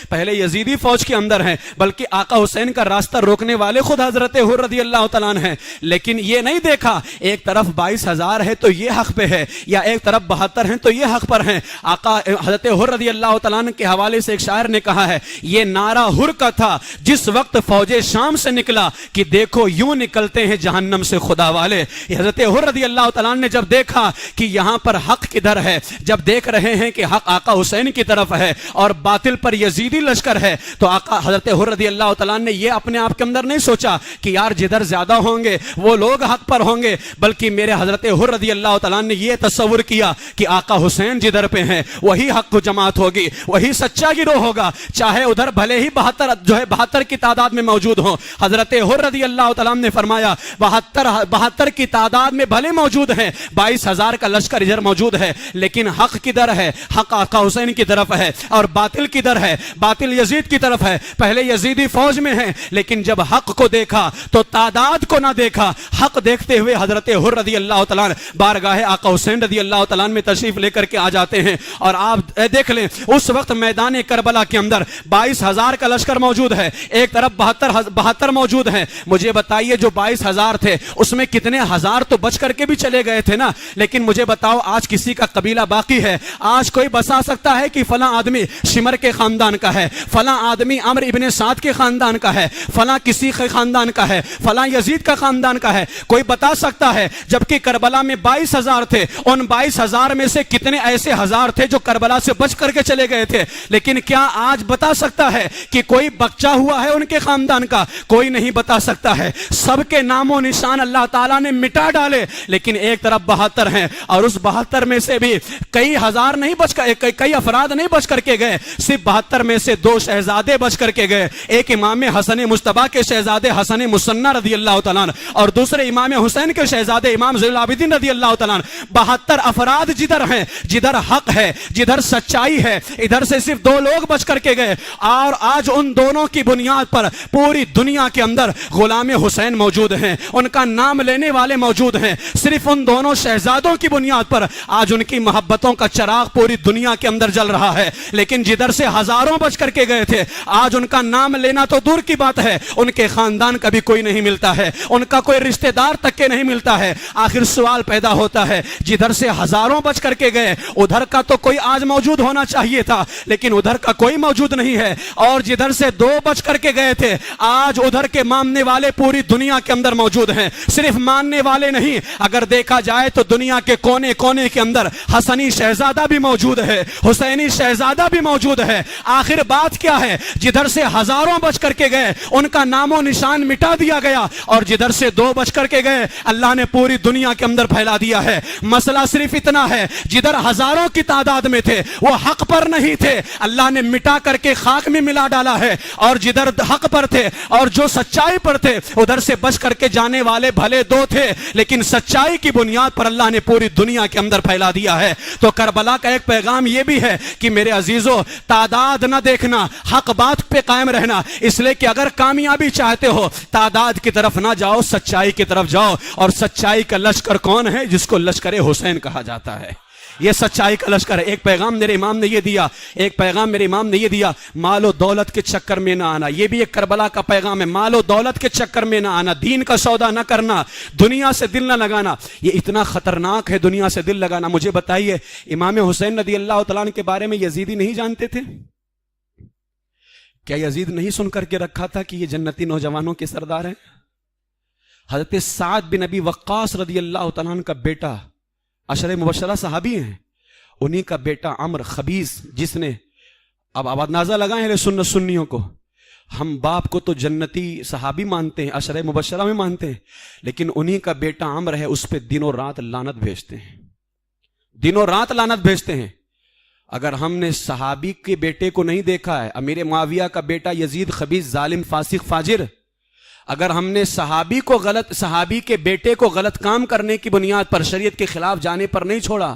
پہلے یزیدی فوج کے اندر ہیں، بلکہ آقا حسین کا راستہ روکنے والے خود حضرت حر رضی اللہ تعالیٰ عنہ ہیں، لیکن یہ نہیں دیکھا ایک طرف 22,000 ہے تو یہ حق پہ ہے، یا ایک طرف 72 ہیں تو یہ حق پر ہیں۔ آقا حضرت حر رضی اللہ تعالیٰ عنہ کے حوالے سے ایک شاعر نے کہا ہے، یہ نعرہ حر کا تھا جس وقت فوج شام سے نکلا کہ دیکھو یوں نکلتے ہیں جہنم سے خدا والے۔ حضرت حر رضی اللہ تعالیٰ عنہ نے جب دیکھا کہ یہاں پر حق کدھر ہے، جب دیکھ رہے ہیں کہ حق آقا حسین کی طرف ہے اور باطل پر یزیدی لشکر ہے، تو آقا حضرت حر رضی اللہ تعالیٰ عنہ نے یہ اپنے آپ کے اندر نہیں سوچا کہ یار جدھر زیادہ ہوں گے وہ لوگ حق پر ہوں گے، بلکہ میرے حضرت حر رضی اللہ تعالیٰ نے یہ تصور کیا کہ آقا حسین جدھر پہ ہیں وہی حق کو جماعت ہوگی، وہی سچا گروہ ہوگا، چاہے ادھر بھلے ہی 72 کی تعداد میں موجود ہوں۔ حضرت حر رضی اللہ تعالیٰ نے فرمایا 72 کی تعداد میں بھلے موجود ہیں، 22,000 کا لشکر ادھر موجود ہے، لیکن حق کدھر ہے؟ حق آقا حسین کی طرف ہے، اور باطل کدھر ہے؟ باطل یزید کی طرف ہے۔ پہلے یزیدی فوج میں ہیں، لیکن جب حق کو دیکھا تو تعداد کو نہ دیکھا، حق دیکھتے ہوئے حضرت حر رضی اللہ تعالیٰ بارگاہ آقا حسین رضی اللہ تعالیٰ میں تشریف لے کر کے آ جاتے ہیں، اور آپ دیکھ لیں اس وقت میدان کربلا کے اندر 22,000 کا لشکر موجود ہے، ایک طرف 72 موجود ہیں۔ مجھے بتائیے جو 22,000 تھے اس میں کتنے ہزار تو بچ کر کے بھی چلے گئے تھے نا، لیکن مجھے بتاؤ آج کسی کا قبیلہ باقی ہے؟ آج کوئی بتا سکتا ہے کہ فلاں آدمی شمر کے خاندان کا ہے، فلاں آدمی عمرو ابن سعد کے خاندان کا ہے، فلاں کسی کے خاندان کا ہے، فلاں یزید کا خاندان کا ہے؟ کوئی بتا سکتا ہے؟ جبکہ کربلا میں 22,000 تھے، ان 22,000 میں سے کتنے ایسے ہزار تھے جو کربلا سے بچ کر کے چلے گئے تھے؟ لیکن کیا آج بتا سکتا ہے کہ کوئی بچہ ہوا ہے ان کے خاندان کا؟ کوئی نہیں بتا سکتا ہے۔ سب کے نام و نشان اللہ تعالیٰ نے مٹا ڈالے، لیکن ایک طرف 72 ہیں، اور اس 72 میں سے بھی کئی ہزار نہیں بچ کر، کئی افراد نہیں بچ کر کے گئے، صرف 72 میں سے 2 شہزادے بچ کر کے گئے، ایک امام حسن مصطفیٰ کے شہزادے حسن مصنع رضی اللہ تعالیٰ عنہ، اور دوسرے امام حسین کے شہزادے امام زین العابدین رضی اللہ تعالیٰ عنہ۔ 72 افراد جدھر ہیں، جدھر حق ہے، جدھر سچائی ہے، ادھر سے صرف 2 لوگ بچ کر کے گئے، اور آج ان دونوں کی بنیاد پر پوری دنیا کے اندر غلام حسین موجود ہیں، ان کا نام لینے والے موجود ہیں۔ صرف ان دونوں شہزادوں کی بنیاد پر آج ان کی محبتوں کا چراغ پوری دنیا کے اندر جل رہا ہے، لیکن جدھر سے ہزاروں بچ کر کے گئے تھے آج ان کا نام لینا تو دور کی بات ہے، ان کے خاندان کا بھی کوئی نہیں ملتا ہے، ان کا کوئی رشتہ دار تک کے نہیں ملتا ہے۔ آخر سوال پیدا ہوتا ہے، جدھر سے ہزاروں بچ کر کے گئے ادھر کا تو کوئی آج موجود ہونا چاہیے تھا، لیکن ادھر کا کوئی موجود نہیں ہے، اور جدھر سے 2 بچ کر کے گئے تھے آج ادھر کے ماننے والے پوری دنیا کے اندر موجود ہیں۔ صرف ماننے والے نہیں، اگر دیکھا جائے تو دنیا کے کونے کونے کے اندر حسنی شہزادہ بھی موجود ہے، حسینی شہزادہ بھی موجود ہے۔ آخر بات کیا ہے؟ جدھر سے ہزاروں بچ کر کے گئے ان کا کا نام و نشان مٹا دیا گیا اور جدھر سے 2 بج کر کے گئے اللہ نے پوری دنیا کے اندر پھیلا دیا ہے۔ مسئلہ صرف اتنا ہے، جدھر ہزاروں کی تعداد میں تھے وہ حق پر نہیں تھے، اللہ نے مٹا کر کے خاک میں ملا ڈالا ہے، اور جدھر حق پر تھے اور جو سچائی پر تھے ادھر سے بچ کر کے جانے والے بھلے 2 تھے، لیکن سچائی کی بنیاد پر اللہ نے پوری دنیا کے اندر پھیلا دیا ہے۔ تو کربلا کا ایک پیغام یہ بھی ہے کہ میرے عزیزو، تعداد نہ دیکھنا، حق بات پہ قائم رہنا، اس لیے کہ اگر کامیابی چاہتے ہو تعداد کی طرف نہ جاؤ، سچائی کی طرف جاؤ۔ اور سچائی کا لشکر کون ہے؟ جس کو لشکر حسین کہا جاتا ہے، یہ سچائی کا لشکر ہے۔ ایک پیغام میرے امام نے یہ دیا، مال و دولت کے چکر میں نہ آنا، یہ بھی ایک کربلا کا پیغام ہے۔ مال و دولت کے چکر میں نہ آنا، دین کا سودا نہ کرنا، دنیا سے دل نہ لگانا، یہ اتنا خطرناک ہے دنیا سے دل لگانا۔ مجھے بتائیے، امام حسین رضی اللہ تعالیٰ عنہ کے بارے میں یزیدی نہیں جانتے تھے؟ کیا یزید نہیں سن کر کے رکھا تھا کہ یہ جنتی نوجوانوں کے سردار ہیں؟ حضرت سعد بن ابی وقاص رضی اللہ تعالیٰ عنہ کا بیٹا، عشرہ مبشرہ صحابی ہیں، انہی کا بیٹا عمر خبیث، جس نے اب اندازہ لگائیں اہل سنت سنیوں کو، ہم باپ کو تو جنتی صحابی مانتے ہیں، عشرہ مبشرہ میں مانتے ہیں، لیکن انہی کا بیٹا عمر ہے، اس پہ دنوں رات لعنت بھیجتے ہیں، دنوں رات لعنت بھیجتے ہیں۔ اگر ہم نے صحابی کے بیٹے کو نہیں دیکھا ہے، امیر معاویہ کا بیٹا یزید خبیث ظالم فاسق فاجر، اگر ہم نے صحابی کے بیٹے کو غلط کام کرنے کی بنیاد پر شریعت کے خلاف جانے پر نہیں چھوڑا،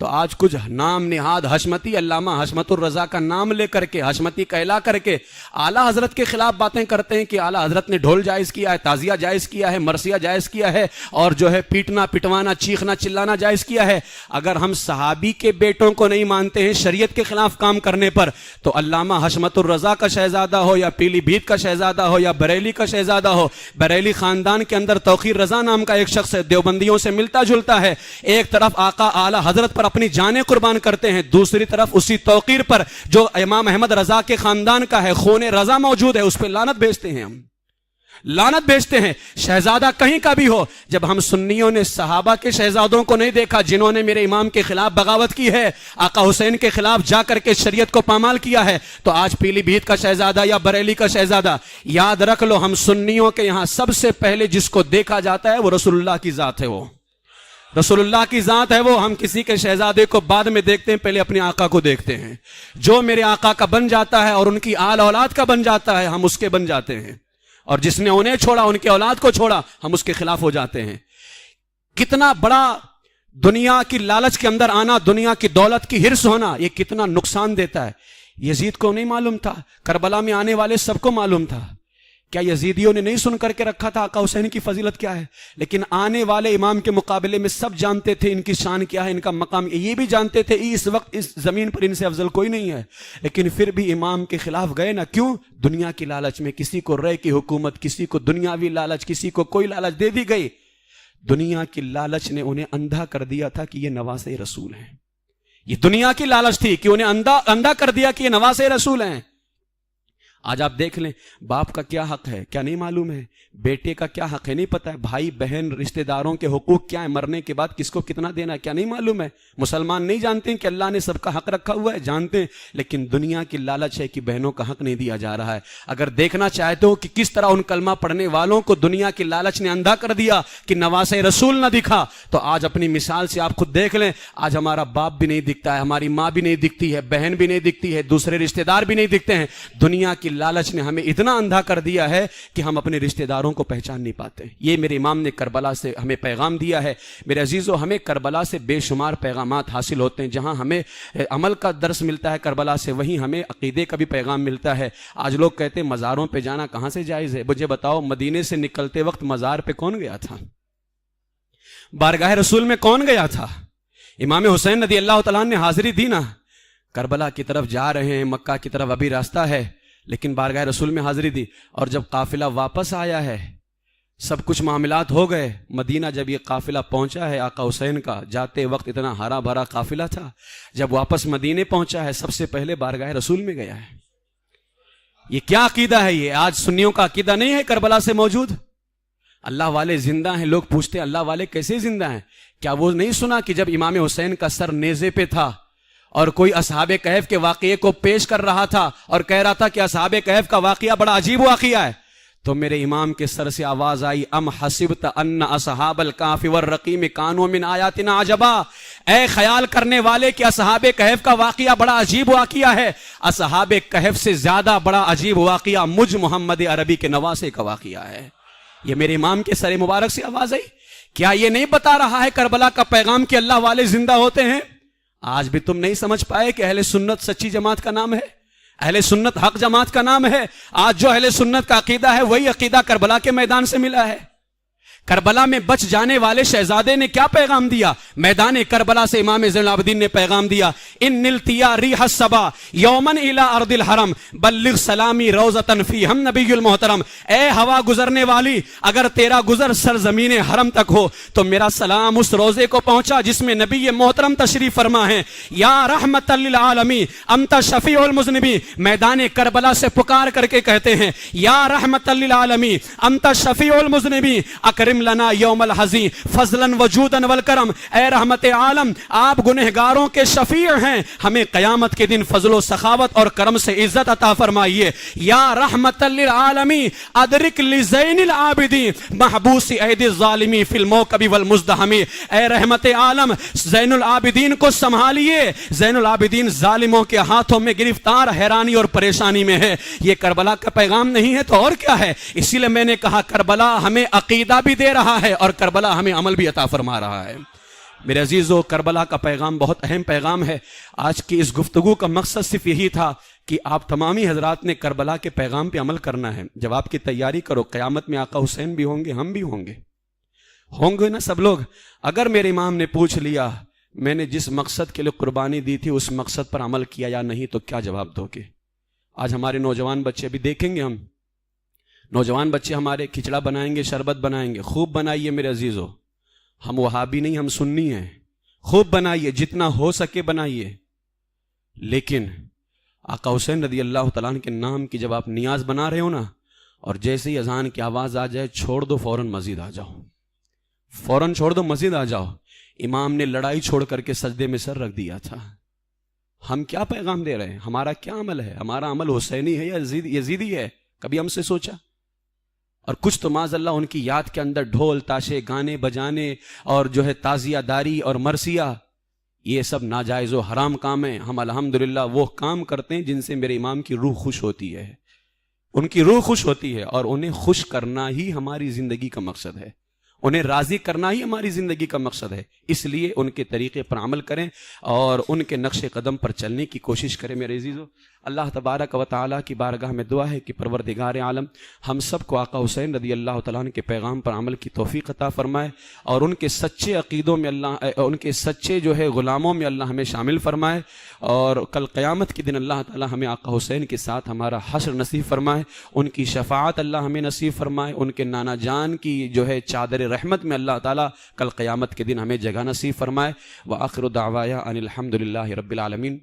تو آج کچھ نام نہاد حشمتی، علامہ حشمت الرضا کا نام لے کر کے، حشمتی کہلا کر کے اعلیٰ حضرت کے خلاف باتیں کرتے ہیں کہ اعلیٰ حضرت نے ڈھول جائز کیا ہے، تعزیہ جائز کیا ہے، مرثیہ جائز کیا ہے، اور جو ہے پیٹنا پٹوانا چیخنا چلانا جائز کیا ہے۔ اگر ہم صحابی کے بیٹوں کو نہیں مانتے ہیں شریعت کے خلاف کام کرنے پر، تو علامہ حشمت الرضا کا شہزادہ ہو یا پیلی بھیت کا شہزادہ ہو یا بریلی کا شہزادہ ہو، بریلی خاندان کے اندر توقیر رضا نام کا ایک شخص ہے، دیوبندیوں سے ملتا جلتا ہے، ایک طرف آقا اعلیٰ حضرت پر اپنی جانیں قربان کرتے ہیں، دوسری طرف اسی توقیر پر جو امام احمد رضا کے خاندان کا ہے، خون رضا موجود ہے، اس پہ لعنت بھیجتے ہیں، ہم لعنت بھیجتے ہیں، شہزادہ کہیں کا بھی ہو۔ جب ہم سنیوں نے صحابہ کے شہزادوں کو نہیں دیکھا جنہوں نے میرے امام کے خلاف بغاوت کی ہے، آقا حسین کے خلاف جا کر کے شریعت کو پامال کیا ہے، تو آج پیلی بھیت کا شہزادہ یا بریلی کا شہزادہ، یاد رکھ لو، ہم سنیوں کے یہاں سب سے پہلے جس کو دیکھا جاتا ہے وہ رسول اللہ کی ذات ہے، وہ رسول اللہ کی ذات ہے، وہ ہم کسی کے شہزادے کو بعد میں دیکھتے ہیں، پہلے اپنے آقا کو دیکھتے ہیں۔ جو میرے آقا کا بن جاتا ہے اور ان کی آل اولاد کا بن جاتا ہے، ہم اس کے بن جاتے ہیں، اور جس نے انہیں چھوڑا، ان کے اولاد کو چھوڑا، ہم اس کے خلاف ہو جاتے ہیں۔ کتنا بڑا دنیا کی لالچ کے اندر آنا، دنیا کی دولت کی ہرس ہونا، یہ کتنا نقصان دیتا ہے۔ یزید کو نہیں معلوم تھا، کربلا میں آنے والے سب کو معلوم تھا۔ کیا یزیدیوں نے نہیں سن کر کے رکھا تھا آقا حسین کی فضیلت کیا ہے؟ لیکن آنے والے امام کے مقابلے میں سب جانتے تھے ان کی شان کیا ہے، ان کا مقام، یہ بھی جانتے تھے اس وقت اس زمین پر ان سے افضل کوئی نہیں ہے، لیکن پھر بھی امام کے خلاف گئے نا۔ کیوں؟ دنیا کی لالچ میں، کسی کو رے کی حکومت، کسی کو دنیاوی لالچ، کسی کو کوئی لالچ دے دی گئی۔ دنیا کی لالچ نے انہیں اندھا کر دیا تھا کہ یہ نواسے رسول ہیں، یہ دنیا کی لالچ تھی کہ انہیں اندھا کر دیا کہ یہ نواسے رسول ہیں۔ آج آپ دیکھ لیں، باپ کا کیا حق ہے کیا نہیں معلوم ہے، بیٹے کا کیا حق ہے نہیں پتہ ہے، بھائی بہن رشتہ داروں کے حقوق کیا ہے، مرنے کے بعد کس کو کتنا دینا ہے کیا نہیں معلوم ہے۔ مسلمان نہیں جانتے ہیں کہ اللہ نے سب کا حق رکھا ہوا ہے، جانتے ہیں، لیکن دنیا کی لالچ ہے کہ بہنوں کا حق نہیں دیا جا رہا ہے۔ اگر دیکھنا چاہتے ہو کہ کس طرح ان کلمہ پڑھنے والوں کو دنیا کی لالچ نے اندھا کر دیا کہ نواسے رسول نہ دکھا، تو آج اپنی مثال سے آپ خود دیکھ لیں۔ آج ہمارا باپ بھی نہیں دکھتا ہے، ہماری ماں بھی نہیں دکھتی ہے، بہن بھی نہیں دکھتی ہے، دوسرے رشتہ دار بھی نہیں دکھتے ہیں۔ دنیا کی لالچ نے ہمیں اتنا اندھا کر دیا ہے کہ ہم اپنے رشتہ داروں کو پہچان نہیں پاتے۔ یہ میرے امام نے کربلا سے ہمیں پیغام دیا ہے۔ میرے عزیزو، ہمیں کربلا سے بے شمار پیغامات حاصل ہوتے ہیں۔ جہاں ہمیں عمل کا درس ملتا ہے کربلا سے، وہیں ہمیں عقیدے کا بھی پیغام ملتا ہے۔ آج لوگ کہتے ہیں مزاروں پہ جانا کہاں سے جائز ہے؟ مجھے بتاؤ، مدینے سے نکلتے وقت مزار پہ کون گیا تھا؟ بارگاہ رسول میں کون گیا تھا؟ امام حسین رضی اللہ تعالیٰ نے حاضری دی نا۔ کربلا کی طرف جا رہے ہیں، مکہ کی طرف ابھی راستہ ہے، لیکن بارگاہ رسول میں حاضری دی، اور جب قافلہ واپس آیا ہے، سب کچھ معاملات ہو گئے، مدینہ جب یہ قافلہ پہنچا ہے آقا حسین کا، جاتے وقت اتنا ہرا بھرا قافلہ تھا، جب واپس مدینے پہنچا ہے سب سے پہلے بارگاہ رسول میں گیا ہے۔ یہ کیا عقیدہ ہے؟ یہ آج سنیوں کا عقیدہ نہیں ہے کربلا سے موجود۔ اللہ والے زندہ ہیں، لوگ پوچھتے ہیں اللہ والے کیسے زندہ ہیں؟ کیا وہ نہیں سنا کہ جب امام حسین کا سر نیزے پہ تھا اور کوئی اصحاب کہف کے واقعے کو پیش کر رہا تھا اور کہہ رہا تھا کہ اصحاب کہف کا واقعہ بڑا عجیب واقعہ ہے، تو میرے امام کے سر سے آواز آئی ام حسبت ان اصحاب الکہف والرقیم کانوا من آیاتنا عجبا، اے خیال کرنے والے کہ اصحاب کہف کا واقعہ بڑا عجیب واقعہ ہے، اصحاب کہف سے زیادہ بڑا عجیب واقعہ مجھ محمد عربی کے نواسے کا واقعہ ہے۔ یہ میرے امام کے سر مبارک سے آواز آئی۔ کیا یہ نہیں بتا رہا ہے کربلا کا پیغام کہ اللہ والے زندہ ہوتے ہیں؟ آج بھی تم نہیں سمجھ پائے کہ اہل سنت سچی جماعت کا نام ہے، اہل سنت حق جماعت کا نام ہے۔ آج جو اہل سنت کا عقیدہ ہے وہی عقیدہ کربلا کے میدان سے ملا ہے۔ کربلا میں بچ جانے والے شہزادے نے کیا پیغام دیا؟ میدان کربلا سے امام زین العابدین نے پیغام دیا ان نلتیا ریح الصبا یومن الی ارض الحرم بلغ سلامی روزتن فی ہم نبی المحترم، اے ہوا گزرنے والی، اگر تیرا گزر سرزمین حرم تک ہو تو میرا سلام اس روزے کو پہنچا جس میں نبی محترم تشریف فرما ہے۔ یا رحمت للعالمین انت شفیع المذنبین، میدان کربلا سے پکار کر کے کہتے ہیں یا رحمت للعالمین انت شفیع المذنبین اکرم لنا یوم الحزین فضلا وجودا والکرم، اے رحمت عالم آپ گنہگاروں کے شفیع ہیں، ہمیں قیامت کے دن فضل و سخاوت اور کرم سے عزت عطا فرمائیے۔ یا رحمت للعالمین ادرک لزین العابدین محبوس ایدی الظالمین فی الموکب والمزدحم، اے رحمت عالم زین العابدین کو سنبھالیے، زین العابدین ظالموں کے ہاتھوں میں گرفتار حیرانی اور پریشانی میں ہے۔ یہ کربلا کا پیغام نہیں ہے تو اور کیا ہے؟ اسی لیے میں نے کہا کربلا ہمیں عقیدہ بھی دے رہا ہے اور کربلا ہمیں عمل بھی عطا فرما رہا ہے۔ میرے عزیزو، کربلا کا پیغام بہت اہم پیغام ہے۔ آج کی اس گفتگو کا مقصد صرف یہی تھا کہ آپ تمامی حضرات نے کربلا کے پیغام پہ عمل کرنا ہے۔ جب آپ کی تیاری کرو، قیامت میں آقا حسین بھی ہوں گے، ہم بھی ہوں گے نا سب لوگ۔ اگر میرے امام نے پوچھ لیا میں نے جس مقصد کے لیے قربانی دی تھی اس مقصد پر عمل کیا یا نہیں تو کیا جواب دو گے؟ آج ہمارے نوجوان بچے بھی دیکھیں گے، ہم نوجوان بچے ہمارے کھچڑا بنائیں گے، شربت بنائیں گے، خوب بنائیے میرے عزیزو، ہم وہابی نہیں، ہم سنی ہیں، خوب بنائیے، جتنا ہو سکے بنائیے، لیکن آقا حسین رضی اللہ تعالیٰ عنہ کے نام کی جب آپ نیاز بنا رہے ہو نا، اور جیسے ہی اذان کی آواز آ جائے چھوڑ دو، فوراً مسجد آ جاؤ، فوراً چھوڑ دو، مسجد آ جاؤ۔ امام نے لڑائی چھوڑ کر کے سجدے میں سر رکھ دیا تھا۔ ہم کیا پیغام دے رہے ہیں؟ ہمارا کیا عمل ہے؟ ہمارا عمل حسینی ہے یا یزیدی ہے؟ کبھی ہم سے سوچا؟ اور کچھ تو معاذ اللہ ان کی یاد کے اندر ڈھول تاشے گانے بجانے اور جو ہے تعزیہ داری اور مرثیہ، یہ سب ناجائز و حرام کام ہیں۔ ہم الحمدللہ وہ کام کرتے ہیں جن سے میرے امام کی روح خوش ہوتی ہے، ان کی روح خوش ہوتی ہے، اور انہیں خوش کرنا ہی ہماری زندگی کا مقصد ہے، انہیں راضی کرنا ہی ہماری زندگی کا مقصد ہے۔ اس لیے ان کے طریقے پر عمل کریں اور ان کے نقش قدم پر چلنے کی کوشش کریں میرے عزیزو۔ اللہ تبارک و تعالیٰ کی بارگاہ میں دعا ہے کہ پروردگار عالم ہم سب کو آقا حسین رضی اللہ تعالیٰ عنہ کے پیغام پر عمل کی توفیق عطا فرمائے، اور ان کے سچے عقیدوں میں اللہ، ان کے سچے جو ہے غلاموں میں اللہ ہمیں شامل فرمائے، اور کل قیامت کے دن اللہ تعالیٰ ہمیں آقا حسین کے ساتھ ہمارا حشر نصیب فرمائے، ان کی شفاعت اللہ ہمیں نصیب فرمائے، ان کے نانا جان کی جو ہے چادر رحمت میں اللہ تعالیٰ کل قیامت کے دن ہمیں جگہ نصیب فرمائے۔ وآخر دعوایا ان الحمد للہ رب العالمین۔